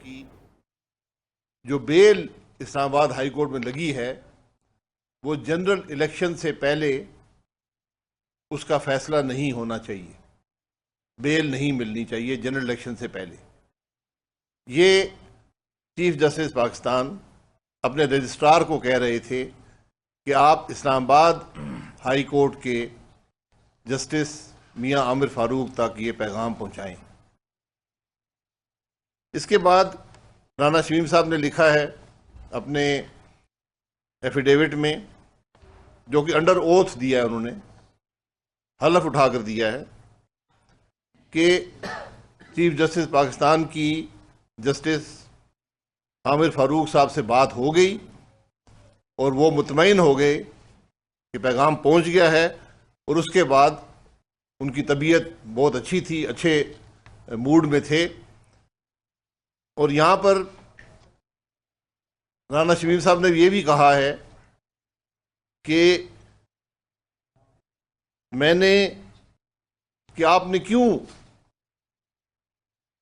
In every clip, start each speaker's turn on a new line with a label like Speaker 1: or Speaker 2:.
Speaker 1: کی جو بیل اسلام آباد ہائی کورٹ میں لگی ہے وہ جنرل الیکشن سے پہلے اس کا فیصلہ نہیں ہونا چاہیے، بیل نہیں ملنی چاہیے جنرل الیکشن سے پہلے۔ یہ چیف جسٹس پاکستان اپنے رجسٹرار کو کہہ رہے تھے کہ آپ اسلام آباد ہائی کورٹ کے جسٹس میاں عامر فاروق تک یہ پیغام پہنچائیں۔ اس کے بعد رانا شمیم صاحب نے لکھا ہے اپنے ایفیڈیوٹ میں، جو کہ انڈر اوتھ دیا ہے، انہوں نے حلف اٹھا کر دیا ہے کہ چیف جسٹس پاکستان کی جسٹس عامر فاروق صاحب سے بات ہو گئی اور وہ مطمئن ہو گئے کہ پیغام پہنچ گیا ہے، اور اس کے بعد ان کی طبیعت بہت اچھی تھی، اچھے موڈ میں تھے۔ اور یہاں پر رانا شمیم صاحب نے یہ بھی کہا ہے کہ آپ نے کیوں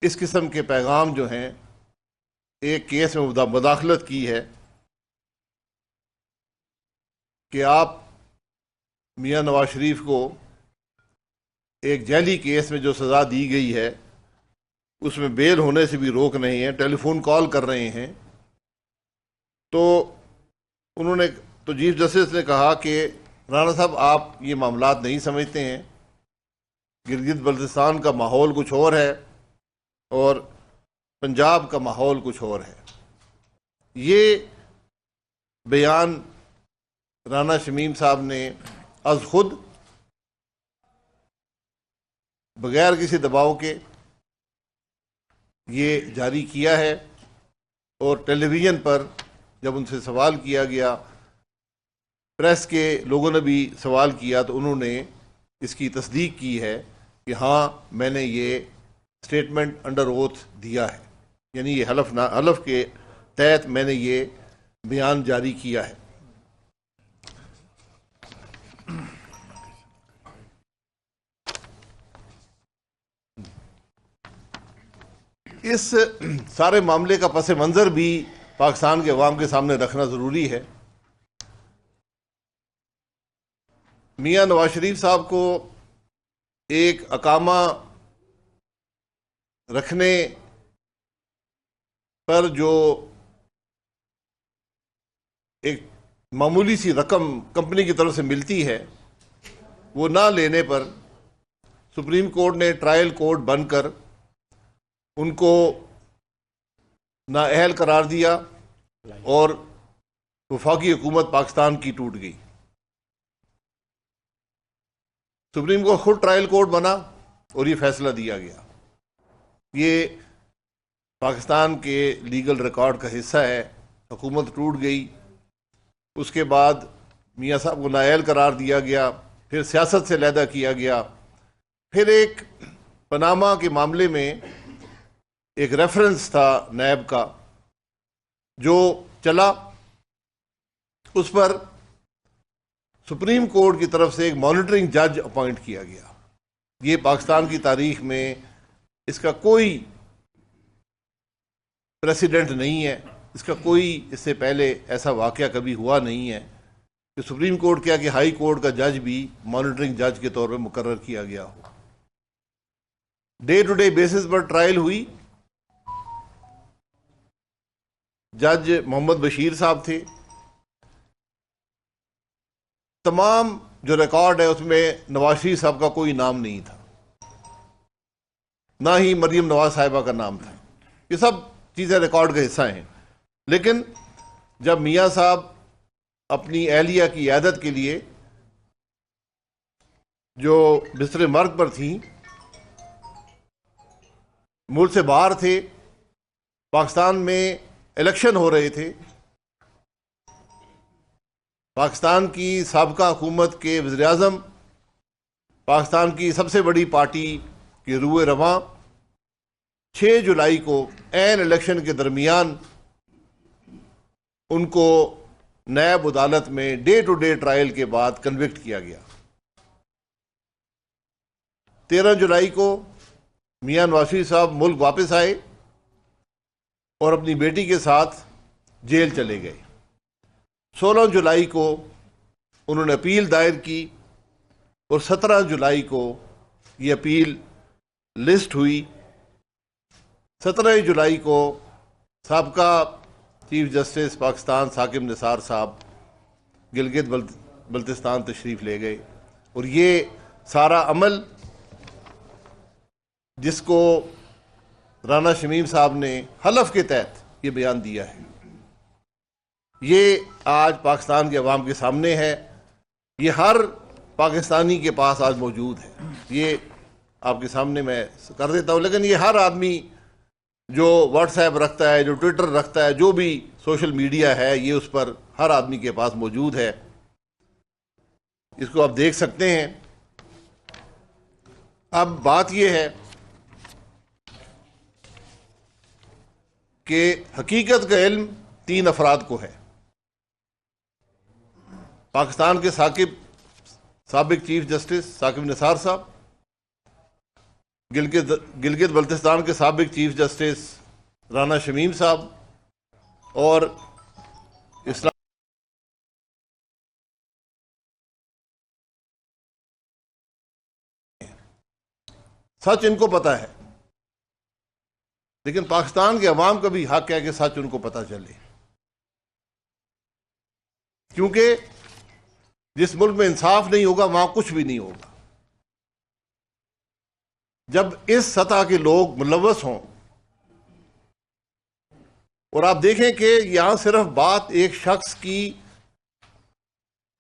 Speaker 1: اس قسم کے پیغام جو ہیں ایک کیس میں مداخلت کی ہے کہ آپ میاں نواز شریف کو ایک جعلی کیس میں جو سزا دی گئی ہے اس میں بیل ہونے سے بھی روک رہے ہیں، ٹیلی فون کال کر رہے ہیں۔ تو چیف جسٹس نے کہا کہ رانا صاحب آپ یہ معاملات نہیں سمجھتے ہیں، گلگت بلتستان کا ماحول کچھ اور ہے اور پنجاب کا ماحول کچھ اور ہے۔ یہ بیان رانا شمیم صاحب نے از خود بغیر کسی دباؤ کے یہ جاری کیا ہے، اور ٹیلی ویژن پر جب ان سے سوال کیا گیا، پریس کے لوگوں نے بھی سوال کیا، تو انہوں نے اس کی تصدیق کی ہے کہ ہاں میں نے یہ اسٹیٹمنٹ انڈر اوتھ دیا ہے، یعنی یہ حلف کے تحت میں نے یہ بیان جاری کیا ہے۔ اس سارے معاملے کا پس منظر بھی پاکستان کے عوام کے سامنے رکھنا ضروری ہے۔ میاں نواز شریف صاحب کو ایک اقامہ رکھنے پر جو ایک معمولی سی رقم کمپنی کی طرف سے ملتی ہے، وہ نہ لینے پر سپریم کورٹ نے ٹرائل کورٹ بن کر ان کو نااہل قرار دیا اور وفاقی حکومت پاکستان کی ٹوٹ گئی۔ سپریم کورٹ خود ٹرائل کورٹ بنا اور یہ فیصلہ دیا گیا۔ یہ پاکستان کے لیگل ریکارڈ کا حصہ ہے۔ حکومت ٹوٹ گئی، اس کے بعد میاں صاحب کو نااہل قرار دیا گیا، پھر سیاست سے علیحدہ کیا گیا، پھر ایک پاناما کے معاملے میں ایک ریفرنس تھا نیب کا جو چلا، اس پر سپریم کورٹ کی طرف سے ایک مانیٹرنگ جج اپوائنٹ کیا گیا۔ یہ پاکستان کی تاریخ میں اس کا کوئی پریسیڈنٹ نہیں ہے، اس کا کوئی اس سے پہلے ایسا واقعہ کبھی ہوا نہیں ہے کہ سپریم کورٹ کیا کہ ہائی کورٹ کا جج بھی مانیٹرنگ جج کے طور پہ مقرر کیا گیا ہو۔ ڈے ٹو ڈے بیسس پر ٹرائل ہوئی۔ جج محمد بشیر صاحب تھے۔ تمام جو ریکارڈ ہے اس میں نواز شریف صاحب کا کوئی نام نہیں تھا، نہ ہی مریم نواز صاحبہ کا نام تھا۔ یہ سب چیزیں ریکارڈ کا حصہ ہیں۔ لیکن جب میاں صاحب اپنی اہلیہ کی عیادت کے لیے جو بستر مرگ پر تھیں، ملک سے باہر تھے، پاکستان میں الیکشن ہو رہے تھے، پاکستان کی سابقہ حکومت کے وزیر اعظم، پاکستان کی سب سے بڑی پارٹی کے روئے رواں 6 جولائی کو عین الیکشن کے درمیان ان کو نیب عدالت میں ڈے ٹو ڈے ٹرائل کے بعد کنوکٹ کیا گیا۔ 13 جولائی کو میاں نواز شریف صاحب ملک واپس آئے، اور اپنی بیٹی کے ساتھ جیل چلے گئے۔ 16 جولائی کو انہوں نے اپیل دائر کی اور 17 جولائی کو یہ اپیل لسٹ ہوئی۔ 17 جولائی کو سابقہ چیف جسٹس پاکستان ثاقب نثار صاحب گلگت بلتستان تشریف لے گئے، اور یہ سارا عمل جس کو رانا شمیم صاحب نے حلف کے تحت یہ بیان دیا ہے، یہ آج پاکستان کے عوام کے سامنے ہے، یہ ہر پاکستانی کے پاس آج موجود ہے۔ یہ آپ کے سامنے میں کر دیتا ہوں، لیکن یہ ہر آدمی جو واٹس ایپ رکھتا ہے، جو ٹویٹر رکھتا ہے، جو بھی سوشل میڈیا ہے، یہ اس پر ہر آدمی کے پاس موجود ہے، اس کو آپ دیکھ سکتے ہیں۔ اب بات یہ ہے کہ حقیقت کا علم 3 افراد کو ہے۔ پاکستان کے سابق چیف جسٹس ثاقب نثار صاحب، گلگت بلتستان کے سابق چیف جسٹس رانا شمیم صاحب، اور اسلام سچ ان کو پتا ہے، لیکن پاکستان کے عوام کا بھی حق ہے کہ سچ ان کو پتا چلے، کیونکہ جس ملک میں انصاف نہیں ہوگا وہاں کچھ بھی نہیں ہوگا۔ جب اس سطح کے لوگ ملوث ہوں، اور آپ دیکھیں کہ یہاں صرف بات ایک شخص کی،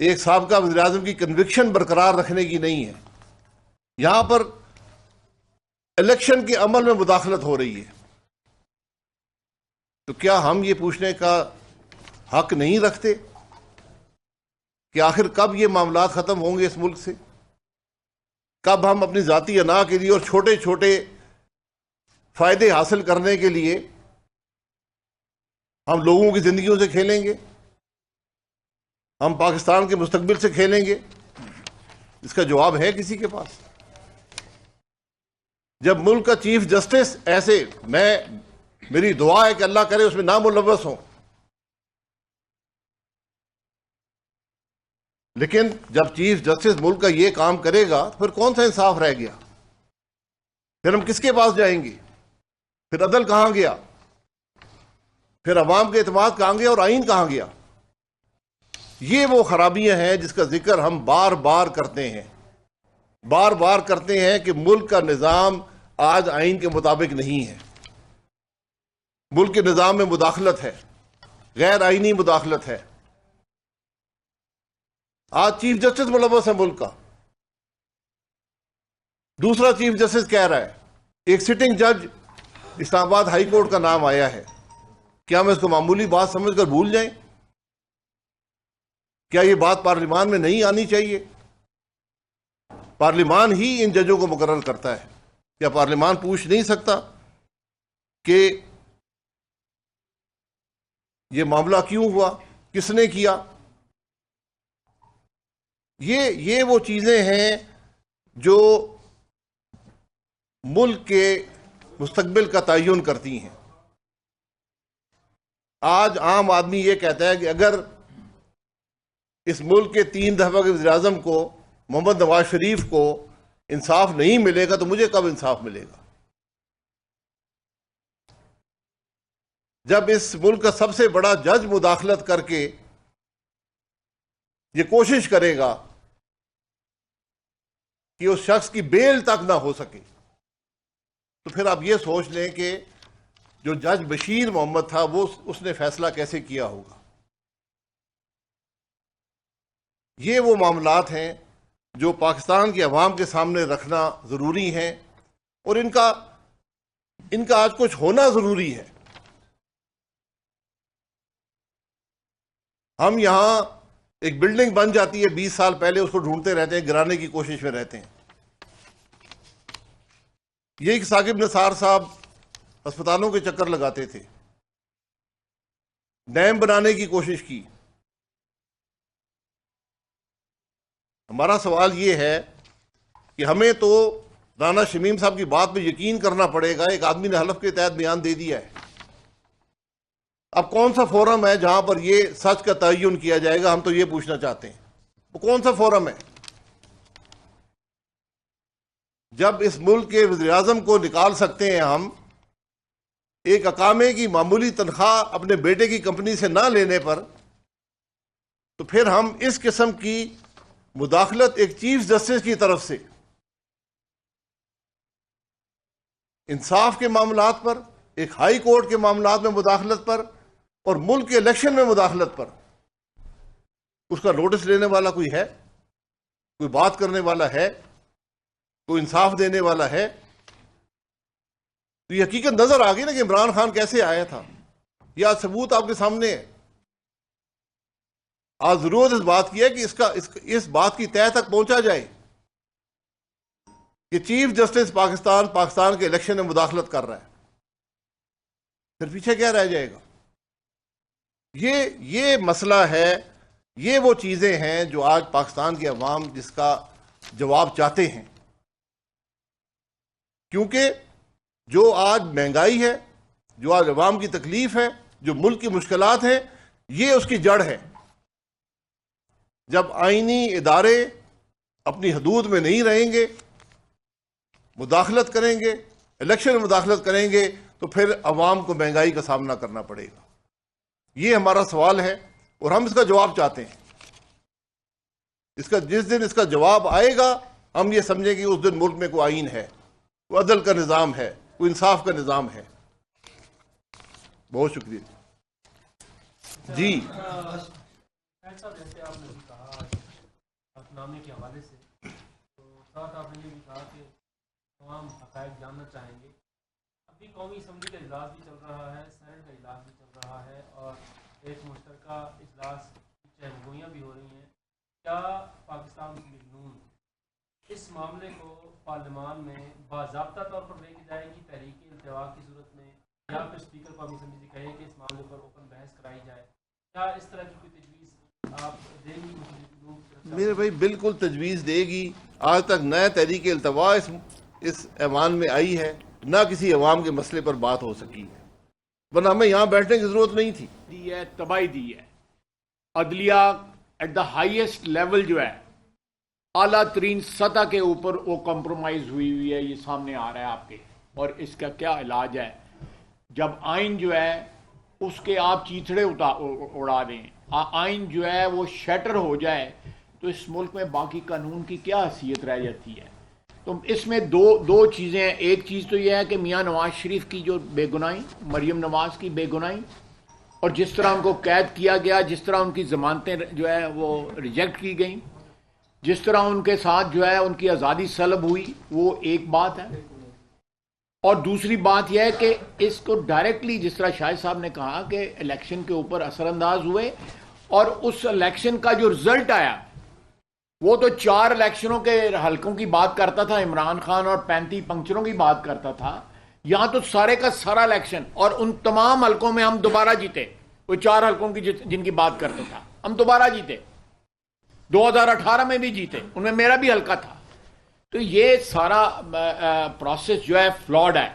Speaker 1: ایک سابقہ وزیر اعظم کی کنوکشن برقرار رکھنے کی نہیں ہے، یہاں پر الیکشن کے عمل میں مداخلت ہو رہی ہے۔ تو کیا ہم یہ پوچھنے کا حق نہیں رکھتے کہ آخر کب یہ معاملات ختم ہوں گے اس ملک سے؟ کب ہم اپنی ذاتی انا کے لیے اور چھوٹے چھوٹے فائدے حاصل کرنے کے لیے ہم لوگوں کی زندگیوں سے کھیلیں گے؟ ہم پاکستان کے مستقبل سے کھیلیں گے؟ اس کا جواب ہے کسی کے پاس؟ جب ملک کا چیف جسٹس ایسے، میری دعا ہے کہ اللہ کرے اس میں نہ ملوث ہوں، لیکن جب چیف جسٹس ملک کا یہ کام کرے گا تو پھر کون سا انصاف رہ گیا؟ پھر ہم کس کے پاس جائیں گے؟ پھر عدل کہاں گیا؟ پھر عوام کے اعتماد کہاں گیا اور آئین کہاں گیا؟ یہ وہ خرابیاں ہیں جس کا ذکر ہم بار بار کرتے ہیں، بار بار کرتے ہیں کہ ملک کا نظام آج آئین کے مطابق نہیں ہے، ملک کے نظام میں مداخلت ہے، غیر آئینی مداخلت ہے۔ آج چیف جسٹس ملوث ہے ملک کا، دوسرا چیف جسٹس کہہ رہا ہے، ایک سٹنگ جج اسلام آباد ہائی کورٹ کا نام آیا ہے، کیا ہم اس کو معمولی بات سمجھ کر بھول جائیں؟ کیا یہ بات پارلیمان میں نہیں آنی چاہیے؟ پارلیمان ہی ان ججوں کو مقرر کرتا ہے، کیا پارلیمان پوچھ نہیں سکتا کہ یہ معاملہ کیوں ہوا، کس نے کیا؟ یہ وہ چیزیں ہیں جو ملک کے مستقبل کا تعین کرتی ہیں۔ آج عام آدمی یہ کہتا ہے کہ اگر اس ملک کے 3 دفعہ کے وزیر اعظم کو، محمد نواز شریف کو انصاف نہیں ملے گا تو مجھے کب انصاف ملے گا؟ جب اس ملک کا سب سے بڑا جج مداخلت کر کے یہ کوشش کرے گا کہ اس شخص کی بیل تک نہ ہو سکے، تو پھر آپ یہ سوچ لیں کہ جو جج بشیر محمد تھا اس نے فیصلہ کیسے کیا ہوگا۔ یہ وہ معاملات ہیں جو پاکستان کے عوام کے سامنے رکھنا ضروری ہیں، اور ان کا آج کچھ ہونا ضروری ہے۔ ہم یہاں ایک بلڈنگ بن جاتی ہے 20 سال پہلے، اس کو ڈھونڈتے رہتے ہیں، گرانے کی کوشش میں رہتے ہیں۔ یہ کہ ثاقب نثار صاحب ہسپتالوں کے چکر لگاتے تھے، ڈیم بنانے کی کوشش کی۔ ہمارا سوال یہ ہے کہ ہمیں تو رانا شمیم صاحب کی بات پہ یقین کرنا پڑے گا، ایک آدمی نے حلف کے تحت بیان دے دیا ہے، اب کون سا فورم ہے جہاں پر یہ سچ کا تعین کیا جائے گا؟ ہم تو یہ پوچھنا چاہتے ہیں وہ کون سا فورم ہے؟ جب اس ملک کے وزیر اعظم کو نکال سکتے ہیں ہم ایک اقامے کی معمولی تنخواہ اپنے بیٹے کی کمپنی سے نہ لینے پر، تو پھر ہم اس قسم کی مداخلت ایک چیف جسٹس کی طرف سے انصاف کے معاملات پر، ایک ہائی کورٹ کے معاملات میں مداخلت پر اور ملک کے الیکشن میں مداخلت پر، اس کا نوٹس لینے والا کوئی ہے؟ کوئی بات کرنے والا ہے؟ کوئی انصاف دینے والا ہے؟ تو یہ حقیقت نظر آ گئی نا کہ عمران خان کیسے آیا تھا. یہ آج ثبوت آپ کے سامنے ہے. آج ضرورت اس بات کی ہے کہ اس بات کی تہہ تک پہنچا جائے کہ چیف جسٹس پاکستان کے الیکشن میں مداخلت کر رہا ہے. پھر پیچھے کیا رہ جائے گا؟ یہ مسئلہ ہے. یہ وہ چیزیں ہیں جو آج پاکستان کے عوام جس کا جواب چاہتے ہیں، کیونکہ جو آج مہنگائی ہے، جو آج عوام کی تکلیف ہے، جو ملک کی مشکلات ہیں، یہ اس کی جڑ ہے. جب آئینی ادارے اپنی حدود میں نہیں رہیں گے، مداخلت کریں گے، الیکشن میں مداخلت کریں گے، تو پھر عوام کو مہنگائی کا سامنا کرنا پڑے گا. یہ ہمارا سوال ہے اور ہم اس کا جواب چاہتے ہیں. جس دن اس کا جواب آئے گا، ہم یہ سمجھیں کہ اس دن ملک میں کوئی آئین ہے، کوئی عدل کا نظام ہے، کوئی انصاف کا نظام ہے. بہت شکریہ. جی
Speaker 2: صاحب، جیسے آپ نے بھی کہا نامے کے حوالے سے، تو ساتھ آپ نے یہ بھی کہا کہ تمام حقائق جاننا چاہیں گے. ابھی قومی اسمبلی کا اجلاس بھی چل رہا ہے، سینٹ کا اجلاس بھی چل رہا ہے، اور ایک مشترکہ اجلاس کی چہلگوئیاں بھی ہو رہی ہیں. کیا پاکستان مسلم لیگ نون اس معاملے کو پارلیمان میں باضابطہ طور پر لے کے جائے گی تحریک التوا کی صورت میں، یا پھر اسپیکر قومی اسمبلی سے کہے کہ اس معاملے پر اوپن بحث کرائی جائے؟ کیا اس طرح کی کوئی تجویز آپ دیں گی مسلم لیگ نون کی طرف سے؟
Speaker 1: میرے بھائی بالکل تجویز دے گی. آج تک نہ تحریک التوا اس ایوان میں آئی ہے، نہ کسی عوام کے مسئلے پر بات ہو سکی ہے، ورنہ ہمیں یہاں بیٹھنے کی ضرورت نہیں تھی.
Speaker 3: دی ہے، تباہی دی ہے. عدلیہ ایٹ دا ہائیسٹ لیول جو ہے، اعلیٰ ترین سطح کے اوپر وہ کمپرومائز ہوئی ہے. یہ سامنے آ رہا ہے آپ کے. اور اس کا کیا علاج ہے؟ جب آئین جو ہے اس کے آپ چیتھڑے اڑا دیں، آئین جو ہے وہ شیٹر ہو جائے، تو اس ملک میں باقی قانون کی کیا حیثیت رہ جاتی ہے؟ تو اس میں دو چیزیں ہیں. ایک چیز تو یہ ہے کہ میاں نواز شریف کی جو بے گناہی، مریم نواز کی بے گناہی، اور جس طرح ان کو قید کیا گیا، جس طرح ان کی ضمانتیں جو ہے وہ ریجیکٹ کی گئیں، جس طرح ان کے ساتھ جو ہے ان کی آزادی سلب ہوئی، وہ ایک بات ہے. اور دوسری بات یہ ہے کہ اس کو ڈائریکٹلی، جس طرح شاہد صاحب نے کہا کہ الیکشن کے اوپر اثر انداز ہوئے، اور اس الیکشن کا جو رزلٹ آیا وہ تو 4 الیکشنوں کے حلقوں کی بات کرتا تھا عمران خان، اور 35 پنکچروں کی بات کرتا تھا. یہاں تو سارے کا سارا الیکشن، اور ان تمام حلقوں میں ہم دوبارہ جیتے. وہ 4 حلقوں کی جن کی بات کرتا تھا، ہم دوبارہ جیتے. 2018 میں بھی جیتے، ان میں میرا بھی حلقہ تھا. تو یہ سارا پروسیس جو ہے فلاڈ ہے.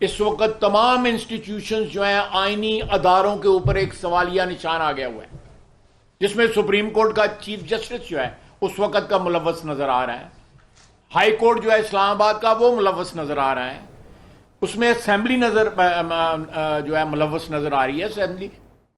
Speaker 3: اس وقت تمام انسٹیٹیوشنز جو ہیں آئینی اداروں کے اوپر ایک سوالیہ نشان آ گیا ہوا ہے، جس میں سپریم کورٹ کا چیف جسٹس جو ہے اس وقت کا ملوث نظر آ رہا ہے، ہائی کورٹ جو ہے اسلام آباد کا وہ ملوث نظر آ رہا ہے، اس میں اسمبلی جو ہے ملوث نظر آ رہی ہے. اسمبلی